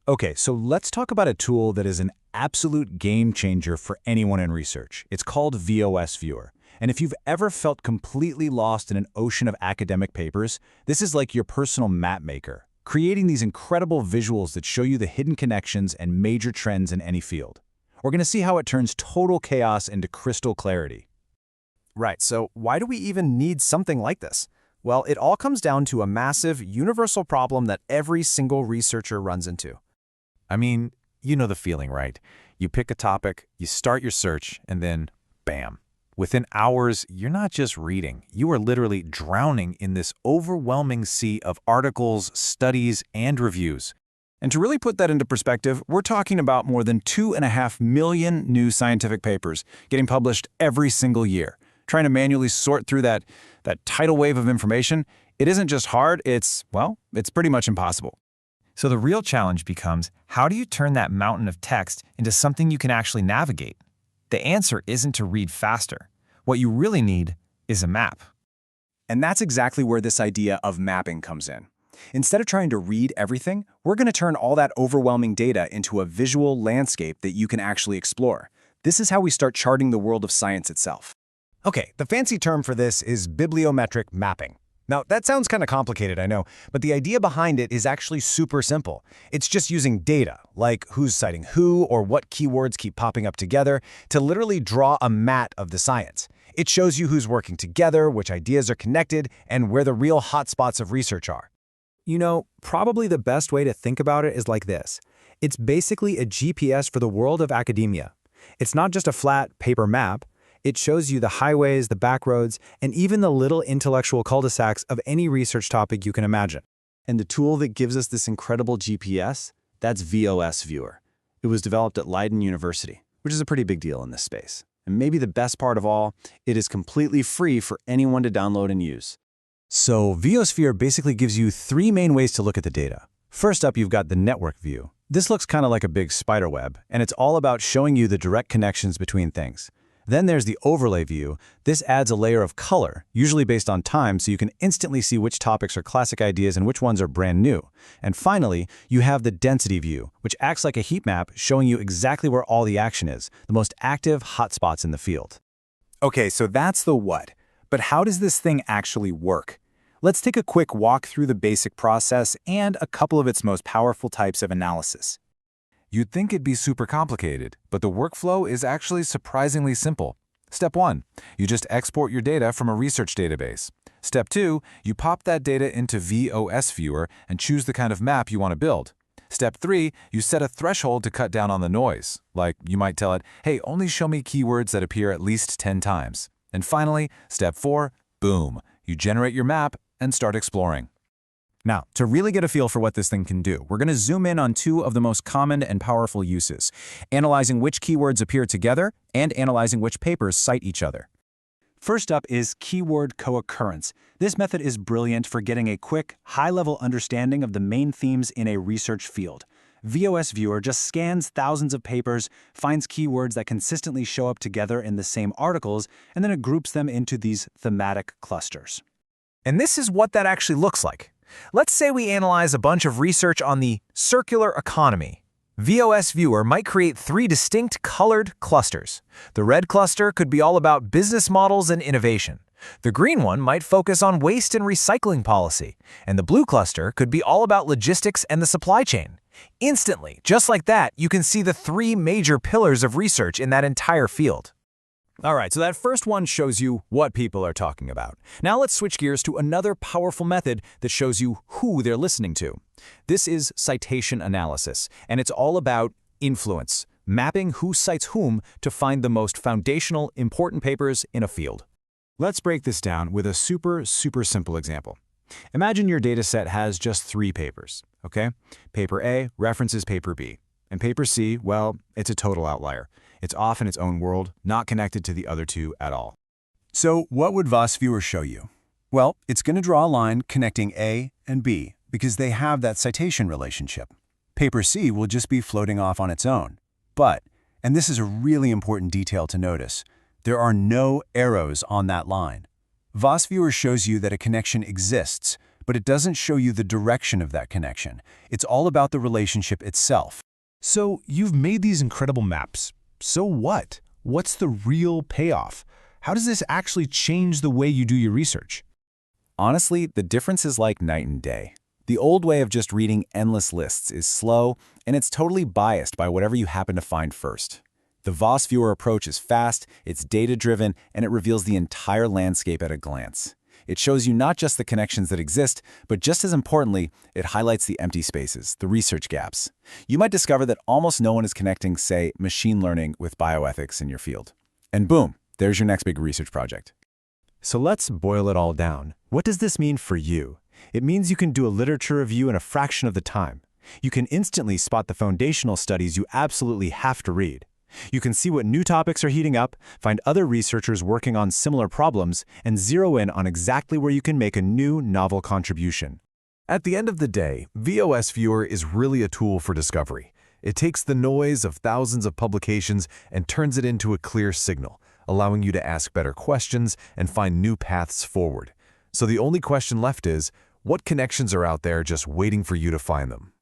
Okay, so let's talk about a tool that is an absolute game changer for anyone in research. It's called VOS Viewer. And if you've ever felt completely lost in an ocean of academic papers, this is like your personal map maker, creating these incredible visuals that show you the hidden connections and major trends in any field. We're going to see how it turns total chaos into crystal clarity. Right, so why do we even need something like this? Well, it all comes down to a massive, universal problem that every single researcher runs into. I mean, you know the feeling, right? You pick a topic, you start your search, and then, bam. Within hours, you're not just reading. You are literally drowning in this overwhelming sea of articles, studies, and reviews. And to really put that into perspective, we're talking about more than 2.5 million new scientific papers getting published every single year. Trying to manually sort through that tidal wave of information, it isn't just hard, it's pretty much impossible. So the real challenge becomes, how do you turn that mountain of text into something you can actually navigate? The answer isn't to read faster. What you really need is a map. And that's exactly where this idea of mapping comes in. Instead of trying to read everything, we're going to turn all that overwhelming data into a visual landscape that you can actually explore. This is how we start charting the world of science itself. Okay, the fancy term for this is bibliometric mapping. Now, that sounds kind of complicated, I know, but the idea behind it is actually super simple. It's just using data, like who's citing who or what keywords keep popping up together, to literally draw a mat of the science. It shows you who's working together, which ideas are connected, and where the real hotspots of research are. You know, probably the best way to think about it is like this. It's basically a GPS for the world of academia. It's not just a flat paper map. It shows you the highways, the back roads, and even the little intellectual cul-de-sacs of any research topic you can imagine. And the tool that gives us this incredible GPS, that's VOS Viewer. It was developed at Leiden University, which is a pretty big deal in this space. And maybe the best part of all, it is completely free for anyone to download and use. So VOSphere basically gives you 3 main ways to look at the data. First up, you've got the network view. This looks kind of like a big spider web, and it's all about showing you the direct connections between things. Then there's the overlay view. This adds a layer of color, usually based on time, so you can instantly see which topics are classic ideas and which ones are brand new. And finally, you have the density view, which acts like a heat map, showing you exactly where all the action is, the most active hotspots in the field. Okay, so that's the what. But how does this thing actually work? Let's take a quick walk through the basic process and a couple of its most powerful types of analysis. You'd think it'd be super complicated, but the workflow is actually surprisingly simple. Step 1, you just export your data from a research database. Step 2, you pop that data into VOS Viewer and choose the kind of map you want to build. Step 3, you set a threshold to cut down on the noise. Like, you might tell it, hey, only show me keywords that appear at least 10 times. And finally, step 4, boom, you generate your map and start exploring. Now, to really get a feel for what this thing can do, we're going to zoom in on 2 of the most common and powerful uses, analyzing which keywords appear together and analyzing which papers cite each other. First up is keyword co-occurrence. This method is brilliant for getting a quick, high-level understanding of the main themes in a research field. VOS Viewer just scans thousands of papers, finds keywords that consistently show up together in the same articles, and then it groups them into these thematic clusters. And this is what that actually looks like. Let's say we analyze a bunch of research on the circular economy. VOS Viewer might create 3 distinct colored clusters. The red cluster could be all about business models and innovation. The green one might focus on waste and recycling policy. And the blue cluster could be all about logistics and the supply chain. Instantly, just like that, you can see the 3 major pillars of research in that entire field. All right, so that first one shows you what people are talking about. Now let's switch gears to another powerful method that shows you who they're listening to. This is citation analysis, and it's all about influence, mapping who cites whom to find the most foundational, important papers in a field. Let's break this down with a super simple example. Imagine your data set has just 3 papers, okay? Paper A references paper B, and paper C, well, it's a total outlier. It's off in its own world, not connected to the other 2 at all. So what would VOS Viewer show you? Well, it's going to draw a line connecting A and B because they have that citation relationship. Paper C will just be floating off on its own. But, and this is a really important detail to notice, there are no arrows on that line. VOS Viewer shows you that a connection exists, but it doesn't show you the direction of that connection. It's all about the relationship itself. So you've made these incredible maps. So what? What's the real payoff? How does this actually change the way you do your research? Honestly, the difference is like night and day. The old way of just reading endless lists is slow, and it's totally biased by whatever you happen to find first. The Voss viewer approach is fast, it's data-driven, and it reveals the entire landscape at a glance. It shows you not just the connections that exist, but just as importantly, it highlights the empty spaces, the research gaps. You might discover that almost no one is connecting, say, machine learning with bioethics in your field. And boom, there's your next big research project. So let's boil it all down. What does this mean for you? It means you can do a literature review in a fraction of the time. You can instantly spot the foundational studies you absolutely have to read. You can see what new topics are heating up, find other researchers working on similar problems, and zero in on exactly where you can make a new, novel contribution. At the end of the day, VOS Viewer is really a tool for discovery. It takes the noise of thousands of publications and turns it into a clear signal, allowing you to ask better questions and find new paths forward. So the only question left is, what connections are out there just waiting for you to find them?